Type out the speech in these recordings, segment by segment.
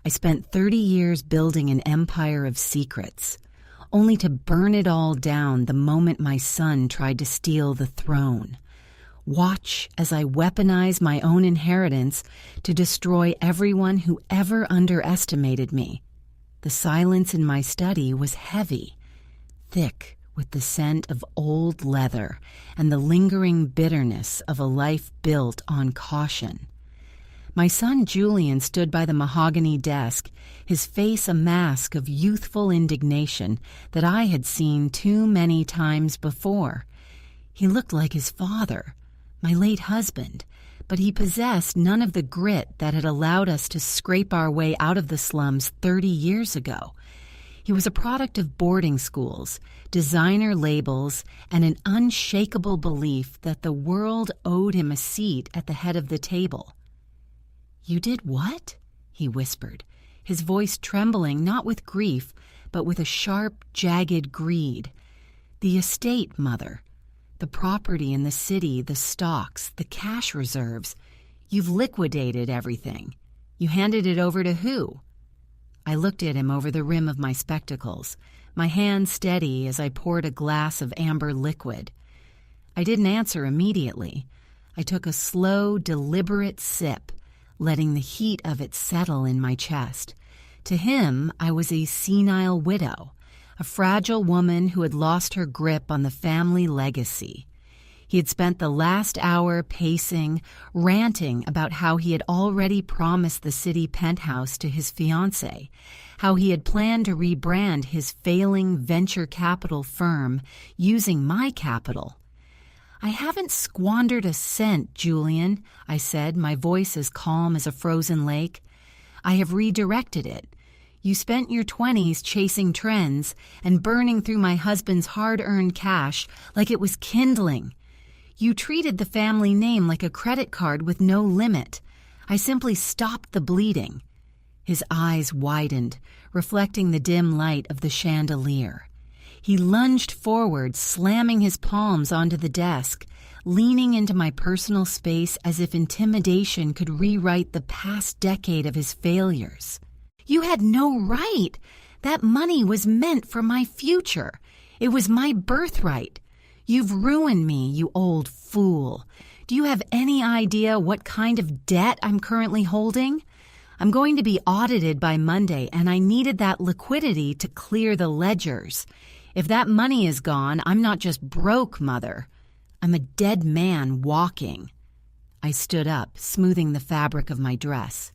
I spent 30 years building an empire of secrets, only to burn it all down the moment my son tried to steal the throne. Watch as I weaponize my own inheritance to destroy everyone who ever underestimated me. The silence in my study was heavy, thick with the scent of old leather and the lingering bitterness of a life built on caution. My son Julian stood by the mahogany desk, his face a mask of youthful indignation that I had seen too many times before. He looked like his father, my late husband, but he possessed none of the grit that had allowed us to scrape our way out of the slums 30 years ago. He was a product of boarding schools, designer labels, and an unshakable belief that the world owed him a seat at the head of the table. "You did what?" he whispered, his voice trembling not with grief, but with a sharp, jagged greed. "The estate, Mother. The property in the city, the stocks, the cash reserves. You've liquidated everything. You handed it over to who?" I looked at him over the rim of my spectacles, my hand steady as I poured a glass of amber liquid. I didn't answer immediately. I took a slow, deliberate sip, letting the heat of it settle in my chest. To him, I was a senile widow, a fragile woman who had lost her grip on the family legacy. He had spent the last hour pacing, ranting about how he had already promised the city penthouse to his fiancée, how he had planned to rebrand his failing venture capital firm using my capital. "I haven't squandered a cent, Julian," I said, my voice as calm as a frozen lake. "I have redirected it. You spent your 20s chasing trends and burning through my husband's hard-earned cash like it was kindling. You treated the family name like a credit card with no limit. I simply stopped the bleeding." His eyes widened, reflecting the dim light of the chandelier. He lunged forward, slamming his palms onto the desk, leaning into my personal space as if intimidation could rewrite the past decade of his failures. "You had no right. That money was meant for my future. It was my birthright. You've ruined me, you old fool. Do you have any idea what kind of debt I'm currently holding? I'm going to be audited by Monday, and I needed that liquidity to clear the ledgers. If that money is gone, I'm not just broke, Mother. I'm a dead man walking." I stood up, smoothing the fabric of my dress.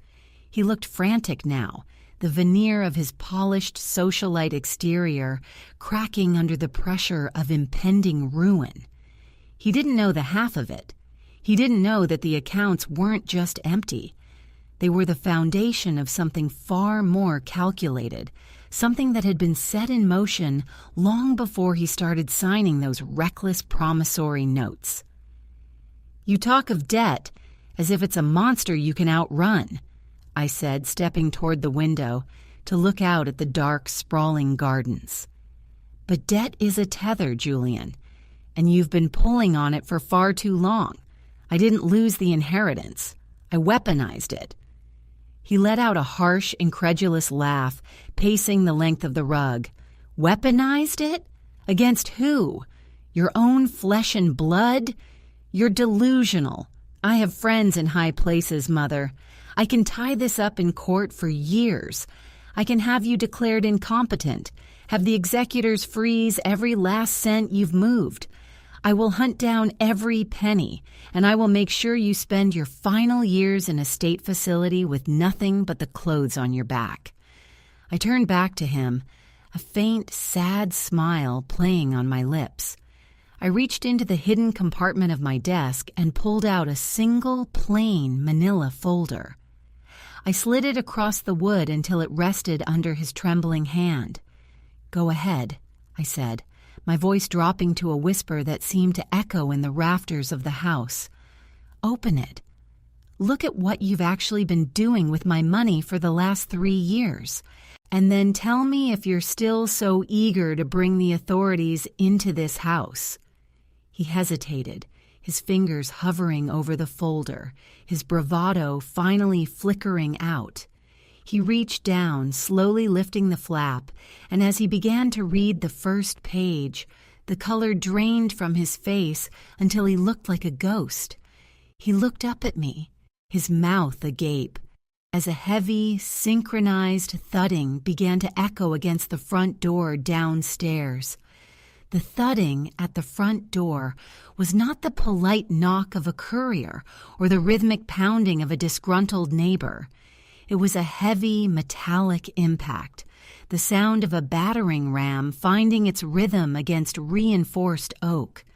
He looked frantic now, the veneer of his polished socialite exterior cracking under the pressure of impending ruin. He didn't know the half of it. He didn't know that the accounts weren't just empty. They were the foundation of something far more calculated, something that had been set in motion long before he started signing those reckless promissory notes. "You talk of debt as if it's a monster you can outrun," I said, stepping toward the window to look out at the dark, sprawling gardens. "But debt is a tether, Julian, and you've been pulling on it for far too long. I didn't lose the inheritance. I weaponized it." He let out a harsh, incredulous laugh, pacing the length of the rug. "Weaponized it? Against who? Your own flesh and blood? You're delusional. I have friends in high places, Mother. I can tie this up in court for years. I can have you declared incompetent, have the executors freeze every last cent you've moved. I will hunt down every penny, and I will make sure you spend your final years in a state facility with nothing but the clothes on your back." I turned back to him, a faint, sad smile playing on my lips. I reached into the hidden compartment of my desk and pulled out a single, plain manila folder. I slid it across the wood until it rested under his trembling hand. "Go ahead," I said, my voice dropping to a whisper that seemed to echo in the rafters of the house. "Open it. Look at what you've actually been doing with my money for the last 3 years. And then tell me if you're still so eager to bring the authorities into this house." He hesitated, his fingers hovering over the folder, his bravado finally flickering out. He reached down, slowly lifting the flap, and as he began to read the first page, the color drained from his face until he looked like a ghost. He looked up at me, his mouth agape, as a heavy, synchronized thudding began to echo against the front door downstairs. The thudding at the front door was not the polite knock of a courier or the rhythmic pounding of a disgruntled neighbor. It was a heavy, metallic impact, the sound of a battering ram finding its rhythm against reinforced oak.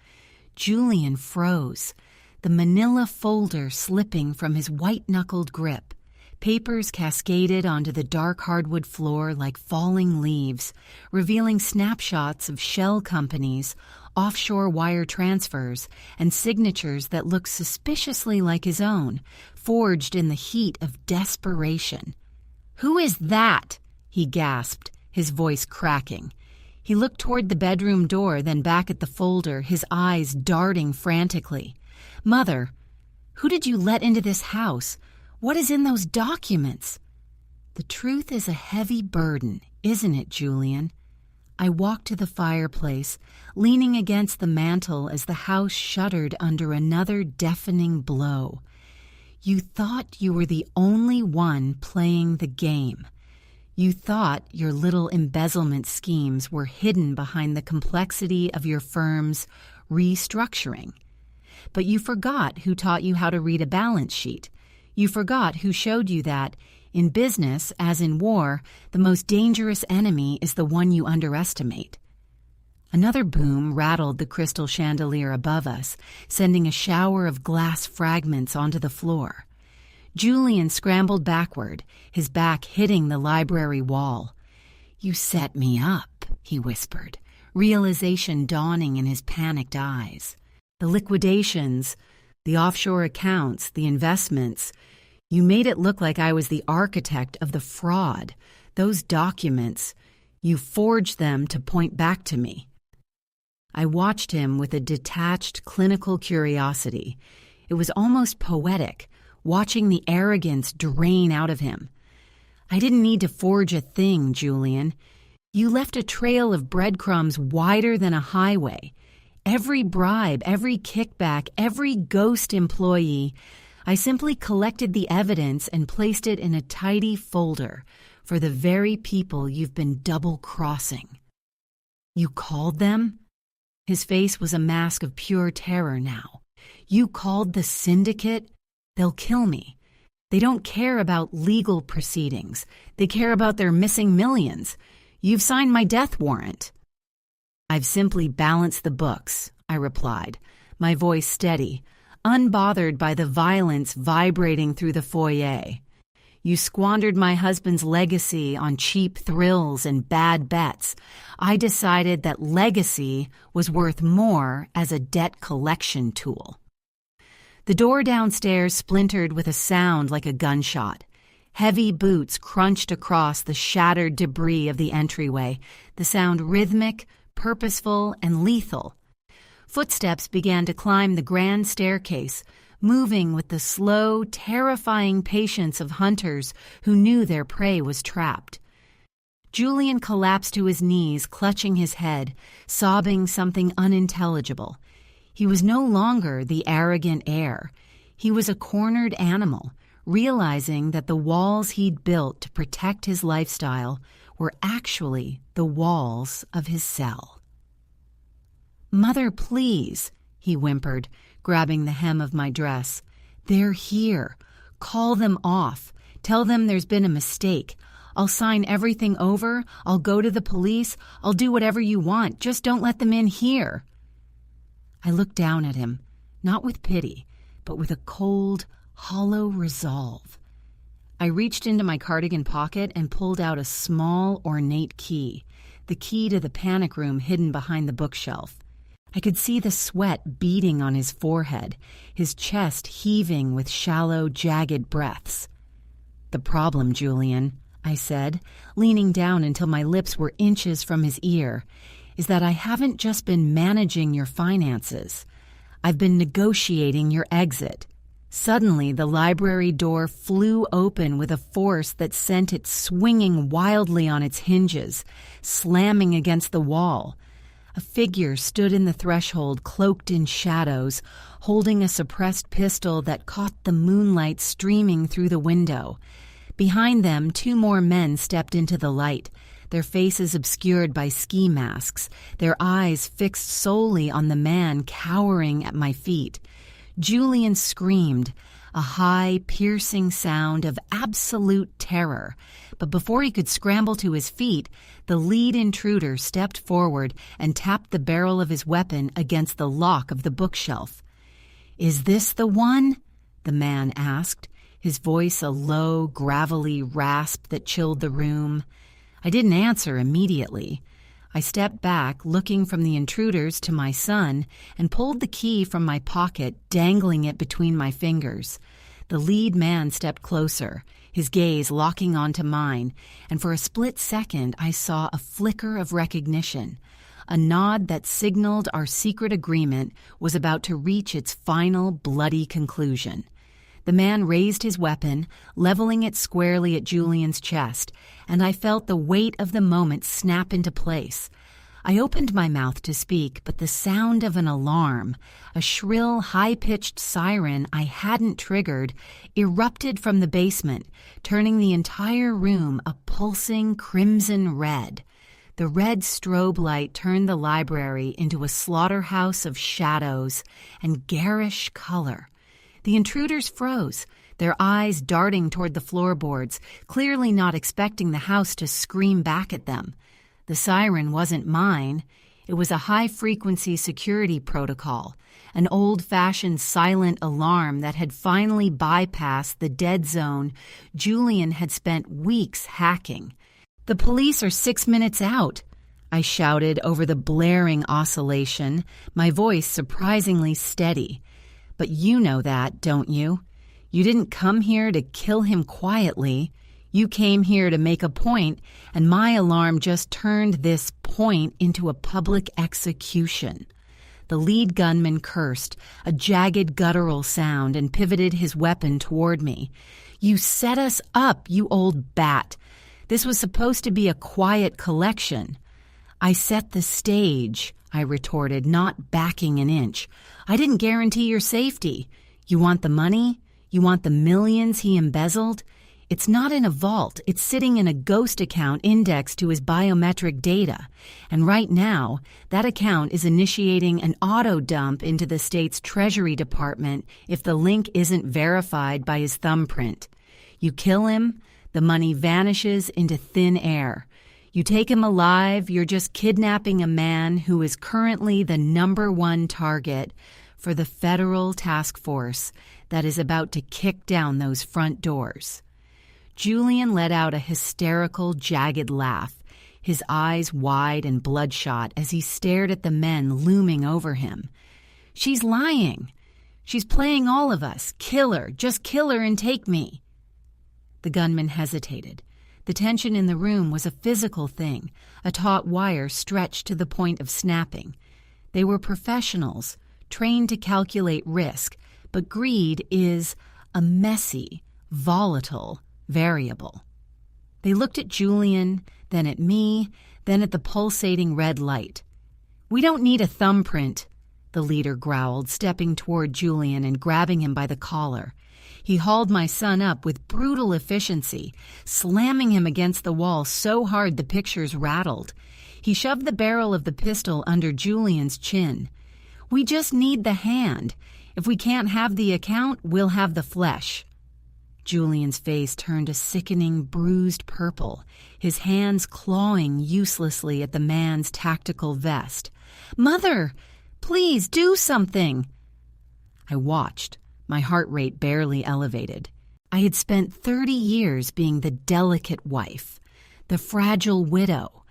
Julian froze, the manila folder slipping from his white-knuckled grip. Papers cascaded onto the dark hardwood floor like falling leaves, revealing snapshots of shell companies, offshore wire transfers, and signatures that looked suspiciously like his own, forged in the heat of desperation. "Who is that?" he gasped, his voice cracking. He looked toward the bedroom door, then back at the folder, his eyes darting frantically. "Mother, who did you let into this house? What is in those documents?" "The truth is a heavy burden, isn't it, Julian?" I walked to the fireplace, leaning against the mantel as the house shuddered under another deafening blow. "You thought you were the only one playing the game. You thought your little embezzlement schemes were hidden behind the complexity of your firm's restructuring. But you forgot who taught you how to read a balance sheet. You forgot who showed you that, in business as in war, the most dangerous enemy is the one you underestimate." Another boom rattled the crystal chandelier above us, sending a shower of glass fragments onto the floor. Julian scrambled backward, his back hitting the library wall. "You set me up," he whispered, realization dawning in his panicked eyes. "The liquidations, the offshore accounts, the investments. You made it look like I was the architect of the fraud. Those documents, you forged them to point back to me." I watched him with a detached, clinical curiosity. It was almost poetic, watching the arrogance drain out of him. "I didn't need to forge a thing, Julian. You left a trail of breadcrumbs wider than a highway. Every bribe, every kickback, every ghost employee, I simply collected the evidence and placed it in a tidy folder for the very people you've been double-crossing." "You called them?" His face was a mask of pure terror now. "You called the syndicate? They'll kill me. They don't care about legal proceedings. They care about their missing millions. You've signed my death warrant." "I've simply balanced the books," I replied, my voice steady, unbothered by the violence vibrating through the foyer. "You squandered my husband's legacy on cheap thrills and bad bets. I decided that legacy was worth more as a debt collection tool." The door downstairs splintered with a sound like a gunshot. Heavy boots crunched across the shattered debris of the entryway, the sound rhythmic, purposeful, and lethal. Footsteps began to climb the grand staircase, moving with the slow, terrifying patience of hunters who knew their prey was trapped. Julian collapsed to his knees, clutching his head, sobbing something unintelligible. He was no longer the arrogant heir. He was a cornered animal, realizing that the walls he'd built to protect his lifestyle were actually the walls of his cell. "Mother, please," he whimpered, grabbing the hem of my dress. "They're here. Call them off. Tell them there's been a mistake. I'll sign everything over. I'll go to the police. I'll do whatever you want. Just don't let them in here." I looked down at him, not with pity, but with a cold, hollow resolve. I reached into my cardigan pocket and pulled out a small, ornate key, the key to the panic room hidden behind the bookshelf. I could see the sweat beading on his forehead, his chest heaving with shallow, jagged breaths. "The problem, Julian," I said, leaning down until my lips were inches from his ear, "is that I haven't just been managing your finances. I've been negotiating your exit. Suddenly, the library door flew open with a force that sent it swinging wildly on its hinges, slamming against the wall. A figure stood in the threshold, cloaked in shadows, holding a suppressed pistol that caught the moonlight streaming through the window. Behind them, 2 more men stepped into the light, their faces obscured by ski masks, their eyes fixed solely on the man cowering at my feet. Julian screamed, a high, piercing sound of absolute terror. But before he could scramble to his feet, the lead intruder stepped forward and tapped the barrel of his weapon against the lock of the bookshelf. "Is this the one?" the man asked, his voice a low, gravelly rasp that chilled the room. I didn't answer immediately. I stepped back, looking from the intruders to my son, and pulled the key from my pocket, dangling it between my fingers. The lead man stepped closer, his gaze locking onto mine, and for a split second I saw a flicker of recognition, a nod that signaled our secret agreement was about to reach its final bloody conclusion. The man raised his weapon, leveling it squarely at Julian's chest, and I felt the weight of the moment snap into place. I opened my mouth to speak, but the sound of an alarm, a shrill, high-pitched siren I hadn't triggered, erupted from the basement, turning the entire room a pulsing crimson red. The red strobe light turned the library into a slaughterhouse of shadows and garish color. The intruders froze, their eyes darting toward the floorboards, clearly not expecting the house to scream back at them. The siren wasn't mine. It was a high-frequency security protocol, an old-fashioned silent alarm that had finally bypassed the dead zone Julian had spent weeks hacking. "The police are 6 minutes out," I shouted over the blaring oscillation, my voice surprisingly steady. "But you know that, don't you? You didn't come here to kill him quietly. You came here to make a point, and my alarm just turned this point into a public execution." The lead gunman cursed, a jagged guttural sound, and pivoted his weapon toward me. "You set us up, you old bat. This was supposed to be a quiet collection." "I set the stage," I retorted, not backing an inch. "I didn't guarantee your safety. You want the money? You want the millions he embezzled? It's not in a vault. It's sitting in a ghost account indexed to his biometric data. And right now, that account is initiating an auto dump into the state's Treasury Department if the link isn't verified by his thumbprint. You kill him, the money vanishes into thin air. You take him alive, you're just kidnapping a man who is currently the #1 target for the federal task force that is about to kick down those front doors." Julian let out a hysterical, jagged laugh, his eyes wide and bloodshot as he stared at the men looming over him. "She's lying. She's playing all of us. Kill her. Just kill her and take me." The gunman hesitated. The tension in the room was a physical thing, a taut wire stretched to the point of snapping. They were professionals, trained to calculate risk, but greed is a messy, volatile variable. They looked at Julian, then at me, then at the pulsating red light. "We don't need a thumbprint," the leader growled, stepping toward Julian and grabbing him by the collar. He hauled my son up with brutal efficiency, slamming him against the wall so hard the pictures rattled. He shoved the barrel of the pistol under Julian's chin. "We just need the hand. If we can't have the account, we'll have the flesh." Julian's face turned a sickening, bruised purple, his hands clawing uselessly at the man's tactical vest. "Mother, please do something!" I watched, my heart rate barely elevated. I had spent 30 years being the delicate wife, the fragile widow,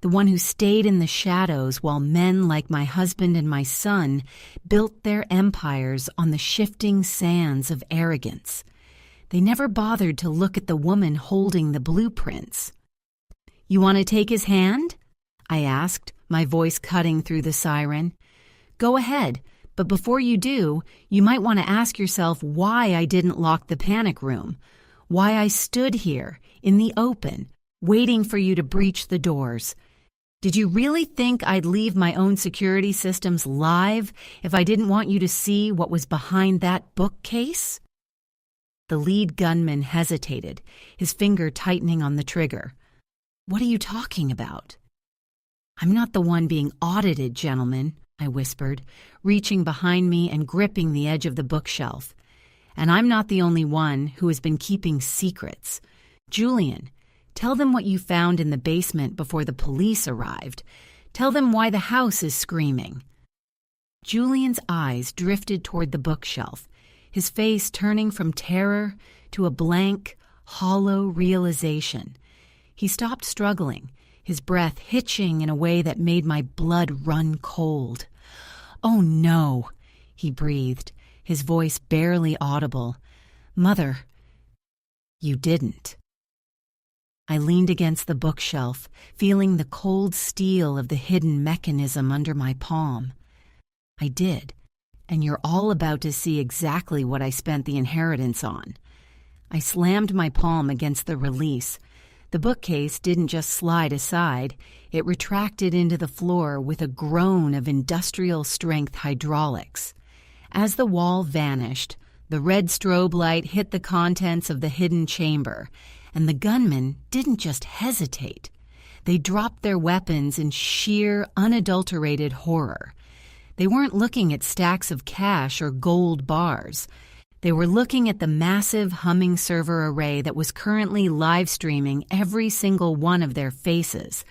the one who stayed in the shadows while men like my husband and my son built their empires on the shifting sands of arrogance. They never bothered to look at the woman holding the blueprints. "You want to take his hand?" I asked, my voice cutting through the siren. "Go ahead, But before you do, you might want to ask yourself why I didn't lock the panic room, why I stood here, in the open, waiting for you to breach the doors. Did you really think I'd leave my own security systems live if I didn't want you to see what was behind that bookcase? The lead gunman hesitated, his finger tightening on the trigger. What are you talking about? I'm not the one being audited, gentlemen, I whispered, reaching behind me and gripping the edge of the bookshelf. And I'm not the only one who has been keeping secrets. Julian, tell them what you found in the basement before the police arrived. Tell them why the house is screaming. Julian's eyes drifted toward the bookshelf, his face turning from terror to a blank, hollow realization. He stopped struggling, his breath hitching in a way that made my blood run cold. "Oh no," he breathed, his voice barely audible. "Mother, you didn't." I leaned against the bookshelf, feeling the cold steel of the hidden mechanism under my palm. I did, and you're all about to see exactly what I spent the inheritance on. I slammed my palm against the release. The bookcase didn't just slide aside, it retracted into the floor with a groan of industrial-strength hydraulics. As the wall vanished, the red strobe light hit the contents of the hidden chamber, and the gunmen didn't just hesitate. They dropped their weapons in sheer, unadulterated horror. They weren't looking at stacks of cash or gold bars. They were looking at the massive humming server array that was currently live-streaming every single one of their faces,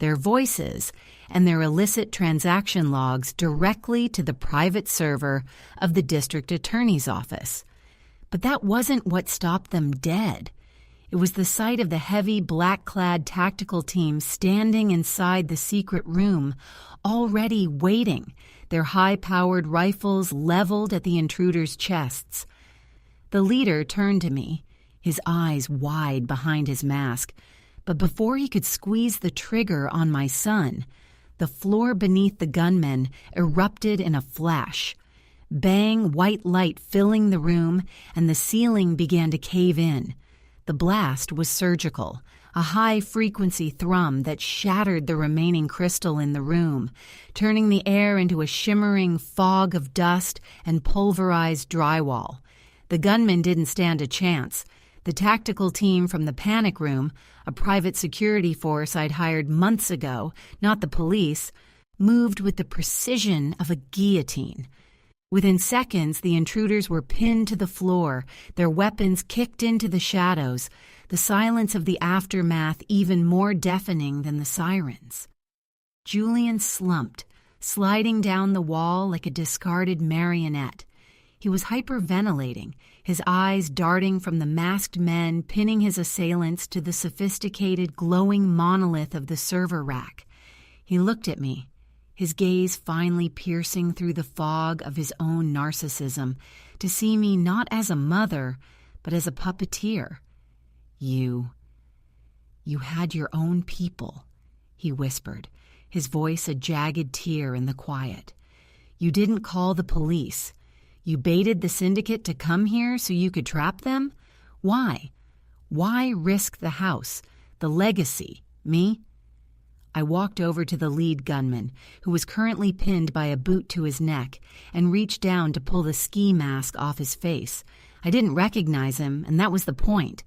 their voices, and their illicit transaction logs directly to the private server of the district attorney's office. But that wasn't what stopped them dead. It was the sight of the heavy, black-clad tactical team standing inside the secret room, already waiting, their high-powered rifles leveled at the intruders' chests. The leader turned to me, his eyes wide behind his mask, but before he could squeeze the trigger on my son, the floor beneath the gunmen erupted in a flash. Bang, white light filling the room, and the ceiling began to cave in. The blast was surgical, a high-frequency thrum that shattered the remaining crystal in the room, turning the air into a shimmering fog of dust and pulverized drywall. The gunmen didn't stand a chance. The tactical team from the panic room, a private security force I'd hired months ago, not the police, moved with the precision of a guillotine. Within seconds, the intruders were pinned to the floor, their weapons kicked into the shadows, the silence of the aftermath even more deafening than the sirens. Julian slumped, sliding down the wall like a discarded marionette. He was hyperventilating, his eyes darting from the masked men pinning his assailants to the sophisticated, glowing monolith of the server rack. He looked at me, his gaze finally piercing through the fog of his own narcissism, to see me not as a mother, but as a puppeteer. You had your own people," he whispered, his voice a jagged tear in the quiet. "You didn't call the police. You baited the syndicate to come here so you could trap them? Why? Why risk the house, the legacy, me?" I walked over to the lead gunman, who was currently pinned by a boot to his neck, and reached down to pull the ski mask off his face. I didn't recognize him, and that was the point.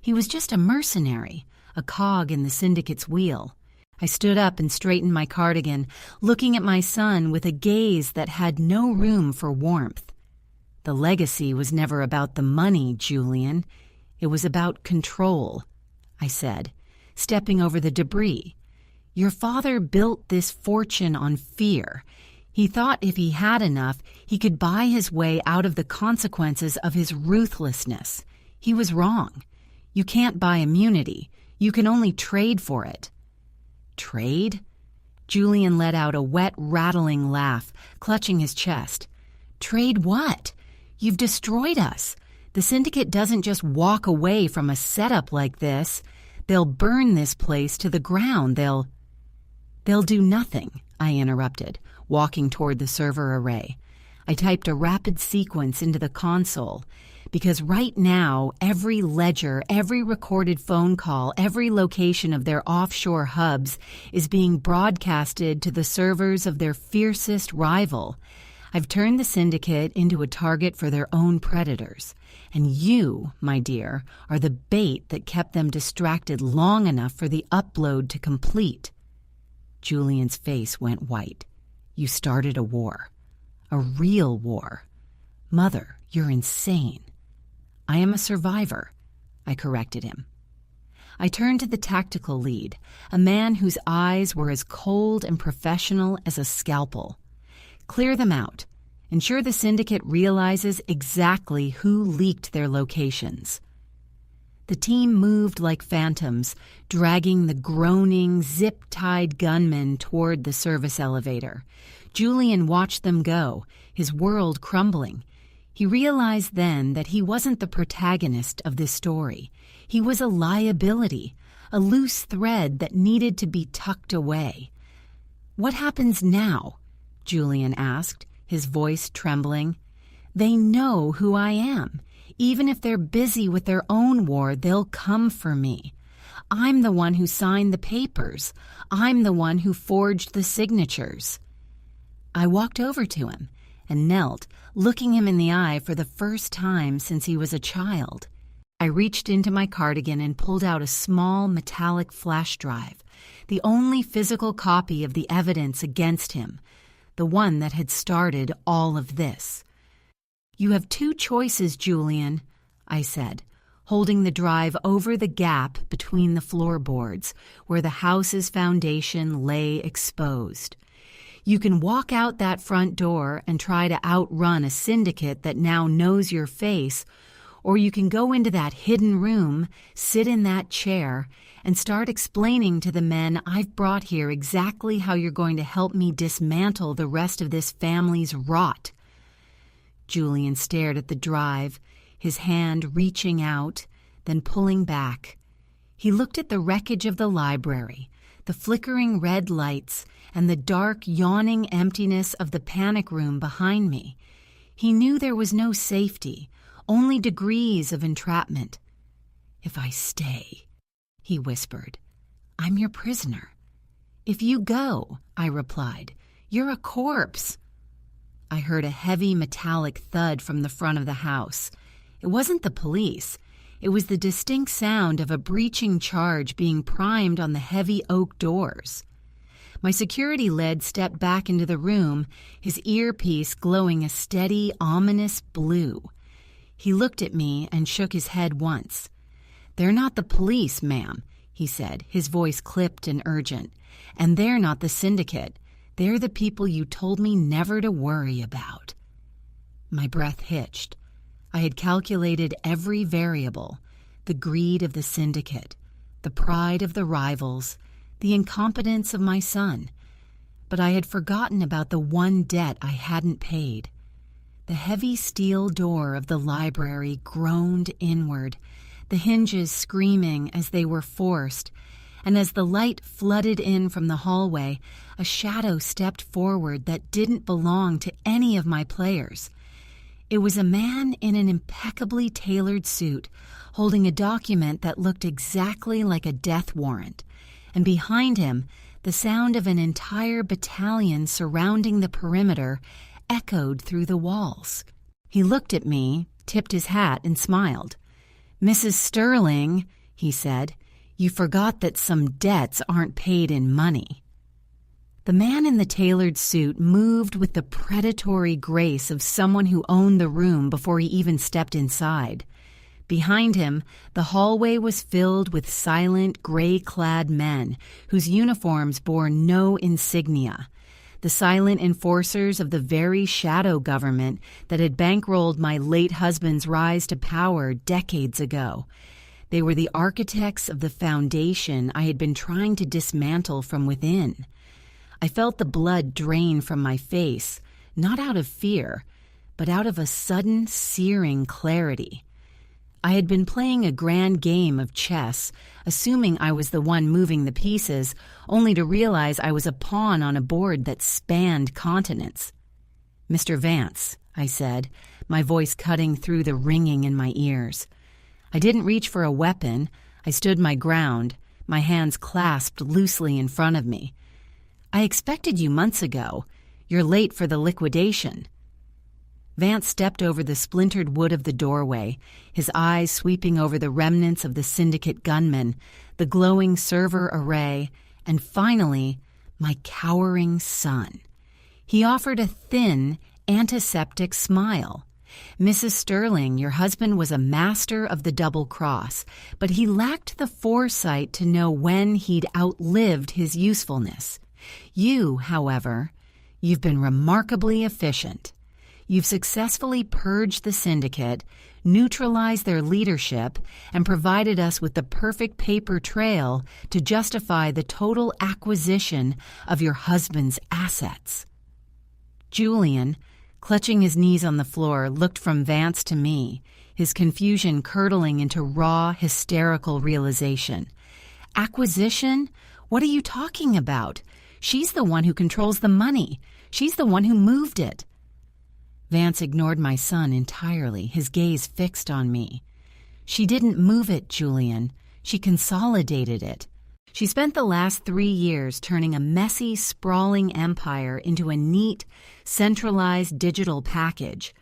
He was just a mercenary, a cog in the syndicate's wheel. I stood up and straightened my cardigan, looking at my son with a gaze that had no room for warmth. The legacy was never about the money, Julian. It was about control, I said, stepping over the debris. Your father built this fortune on fear. He thought if he had enough, he could buy his way out of the consequences of his ruthlessness. He was wrong. You can't buy immunity. You can only trade for it. Trade? Julian let out a wet, rattling laugh, clutching his chest. Trade what? You've destroyed us. The syndicate doesn't just walk away from a setup like this. They'll burn this place to the ground. They'll do nothing, I interrupted, walking toward the server array. I typed a rapid sequence into the console, because right now, every ledger, every recorded phone call, every location of their offshore hubs is being broadcasted to the servers of their fiercest rival. I've turned the syndicate into a target for their own predators. And you, my dear, are the bait that kept them distracted long enough for the upload to complete. Julian's face went white. You started a war. A real war. Mother, you're insane. I am a survivor, I corrected him. I turned to the tactical lead, a man whose eyes were as cold and professional as a scalpel. Clear them out. Ensure the syndicate realizes exactly who leaked their locations. The team moved like phantoms, dragging the groaning, zip-tied gunmen toward the service elevator. Julian watched them go, his world crumbling. He realized then that he wasn't the protagonist of this story. He was a liability, a loose thread that needed to be tucked away. "What happens now?" Julian asked, his voice trembling. "They know who I am. Even if they're busy with their own war, they'll come for me. I'm the one who signed the papers. I'm the one who forged the signatures." I walked over to him and knelt, looking him in the eye for the first time since he was a child. I reached into my cardigan and pulled out a small metallic flash drive, the only physical copy of the evidence against him, the one that had started all of this. "You have two choices, Julian," I said, holding the drive over the gap between the floorboards where the house's foundation lay exposed. "You can walk out that front door and try to outrun a syndicate that now knows your face, or you can go into that hidden room, sit in that chair, and start explaining to the men I've brought here exactly how you're going to help me dismantle the rest of this family's rot." Julian stared at the drive, his hand reaching out, then pulling back. He looked at the wreckage of the library, the flickering red lights, and the dark, yawning emptiness of the panic room behind me. He knew there was no safety, only degrees of entrapment. "If I stay," he whispered, "I'm your prisoner." "If you go," I replied, "you're a corpse." I heard a heavy metallic thud from the front of the house. It wasn't the police. It was the distinct sound of a breaching charge being primed on the heavy oak doors. My security lead stepped back into the room, his earpiece glowing a steady, ominous blue. He looked at me and shook his head once. "They're not the police, ma'am," he said, his voice clipped and urgent. "And they're not the syndicate. They're the people you told me never to worry about." My breath hitched. I had calculated every variable: the greed of the syndicate, the pride of the rivals, the incompetence of my son. But I had forgotten about the one debt I hadn't paid. The heavy steel door of the library groaned inward, the hinges screaming as they were forced, and as the light flooded in from the hallway, a shadow stepped forward that didn't belong to any of my players. It was a man in an impeccably tailored suit, holding a document that looked exactly like a death warrant, and behind him, the sound of an entire battalion surrounding the perimeter echoed through the walls. He looked at me, tipped his hat, and smiled. "Mrs. Sterling," he said, "you forgot that some debts aren't paid in money." The man in the tailored suit moved with the predatory grace of someone who owned the room before he even stepped inside. Behind him, the hallway was filled with silent, gray-clad men whose uniforms bore no insignia, the silent enforcers of the very shadow government that had bankrolled my late husband's rise to power decades ago. They were the architects of the foundation I had been trying to dismantle from within. I felt the blood drain from my face, not out of fear, but out of a sudden, searing clarity. I had been playing a grand game of chess, assuming I was the one moving the pieces, only to realize I was a pawn on a board that spanned continents. Mr. Vance, I said, my voice cutting through the ringing in my ears. I didn't reach for a weapon. I stood my ground, my hands clasped loosely in front of me. I expected you months ago. You're late for the liquidation. Vance stepped over the splintered wood of the doorway, his eyes sweeping over the remnants of the syndicate gunmen, the glowing server array, and finally, my cowering son. He offered a thin, antiseptic smile. Mrs. Sterling, your husband was a master of the double cross, but he lacked the foresight to know when he'd outlived his usefulness. You, however, you've been remarkably efficient. You've successfully purged the syndicate, neutralized their leadership, and provided us with the perfect paper trail to justify the total acquisition of your husband's assets. Julian, clutching his knees on the floor, looked from Vance to me, his confusion curdling into raw, hysterical realization. Acquisition? What are you talking about? She's the one who controls the money. She's the one who moved it. Vance ignored my son entirely, his gaze fixed on me. She didn't move it, Julian. She consolidated it. She spent the last 3 years turning a messy, sprawling empire into a neat, centralized digital package.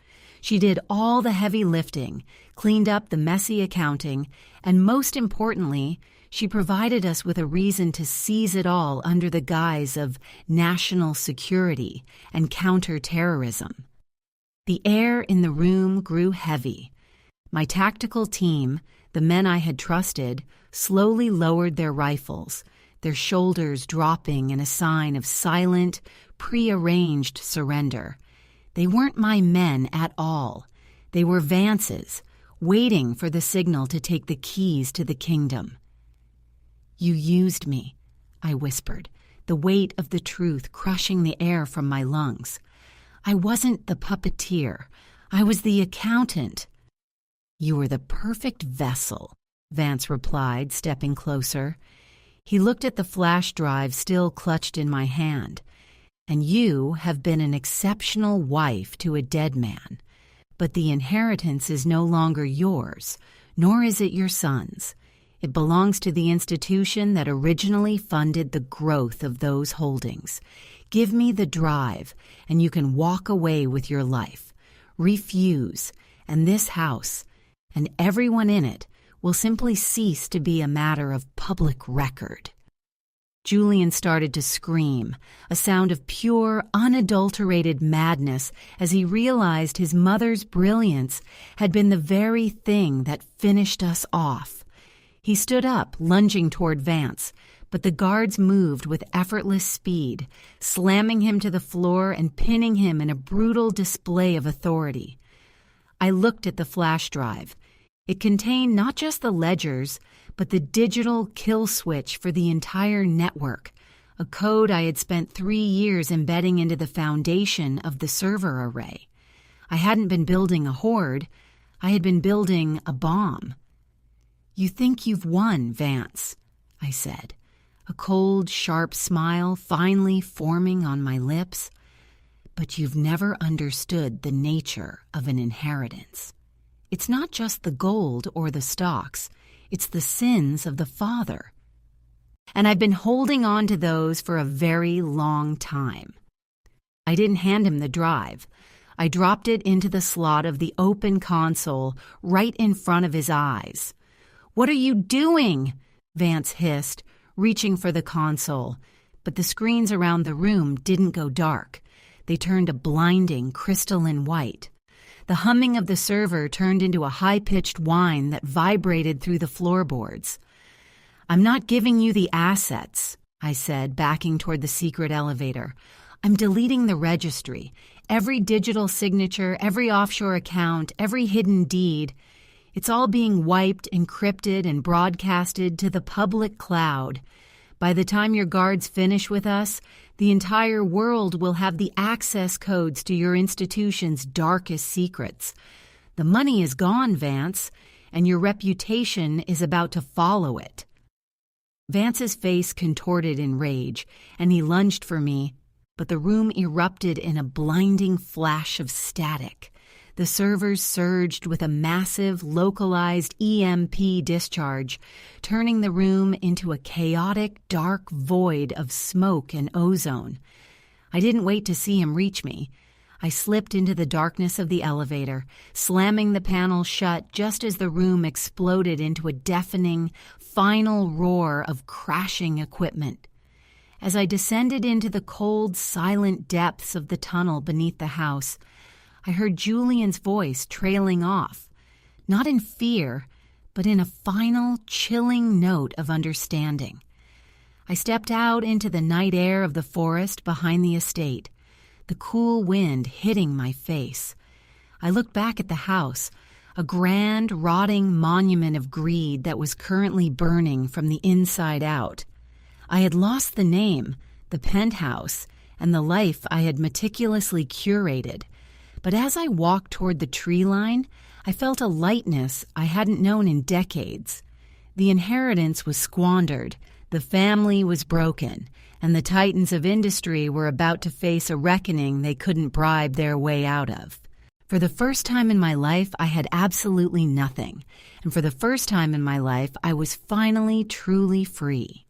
She did all the heavy lifting, cleaned up the messy accounting, and most importantly, she provided us with a reason to seize it all under the guise of national security and counter-terrorism. The air in the room grew heavy. My tactical team, the men I had trusted, slowly lowered their rifles, their shoulders dropping in a sign of silent, prearranged surrender. They weren't my men at all. They were Vance's, waiting for the signal to take the keys to the kingdom. You used me, I whispered, the weight of the truth crushing the air from my lungs. I wasn't the puppeteer. I was the accountant. You were the perfect vessel, Vance replied, stepping closer. He looked at the flash drive still clutched in my hand. And you have been an exceptional wife to a dead man. But the inheritance is no longer yours, nor is it your son's. It belongs to the institution that originally funded the growth of those holdings. Give me the drive, and you can walk away with your life. Refuse, and this house, and everyone in it, will simply cease to be a matter of public record. Julian started to scream, a sound of pure, unadulterated madness as he realized his mother's brilliance had been the very thing that finished us off. He stood up, lunging toward Vance, but the guards moved with effortless speed, slamming him to the floor and pinning him in a brutal display of authority. I looked at the flash drive. It contained not just the ledgers, but the digital kill switch for the entire network, a code I had spent 3 years embedding into the foundation of the server array. I hadn't been building a horde. I had been building a bomb. You think you've won, Vance, I said, a cold, sharp smile finally forming on my lips. But you've never understood the nature of an inheritance. It's not just the gold or the stocks. It's the sins of the father. And I've been holding on to those for a very long time. I didn't hand him the drive. I dropped it into the slot of the open console right in front of his eyes. "What are you doing?" Vance hissed, reaching for the console. But the screens around the room didn't go dark. They turned a blinding crystalline white. The humming of the server turned into a high-pitched whine that vibrated through the floorboards. "I'm not giving you the assets," I said, backing toward the secret elevator. "I'm deleting the registry. Every digital signature, every offshore account, every hidden deed. It's all being wiped, encrypted, and broadcasted to the public cloud. By the time your guards finish with us, the entire world will have the access codes to your institution's darkest secrets. The money is gone, Vance, and your reputation is about to follow it." Vance's face contorted in rage, and he lunged for me. but the room erupted in a blinding flash of static. The servers surged with a massive, localized EMP discharge, turning the room into a chaotic, dark void of smoke and ozone. I didn't wait to see him reach me. I slipped into the darkness of the elevator, slamming the panel shut just as the room exploded into a deafening, final roar of crashing equipment. As I descended into the cold, silent depths of the tunnel beneath the house, I heard Julian's voice trailing off, not in fear, but in a final, chilling note of understanding. I stepped out into the night air of the forest behind the estate, the cool wind hitting my face. I looked back at the house, a grand, rotting monument of greed that was currently burning from the inside out. I had lost the name, the penthouse, and the life I had meticulously curated. But as I walked toward the tree line, I felt a lightness I hadn't known in decades. The inheritance was squandered, the family was broken, and the titans of industry were about to face a reckoning they couldn't bribe their way out of. For the first time in my life, I had absolutely nothing, and for the first time in my life, I was finally truly free.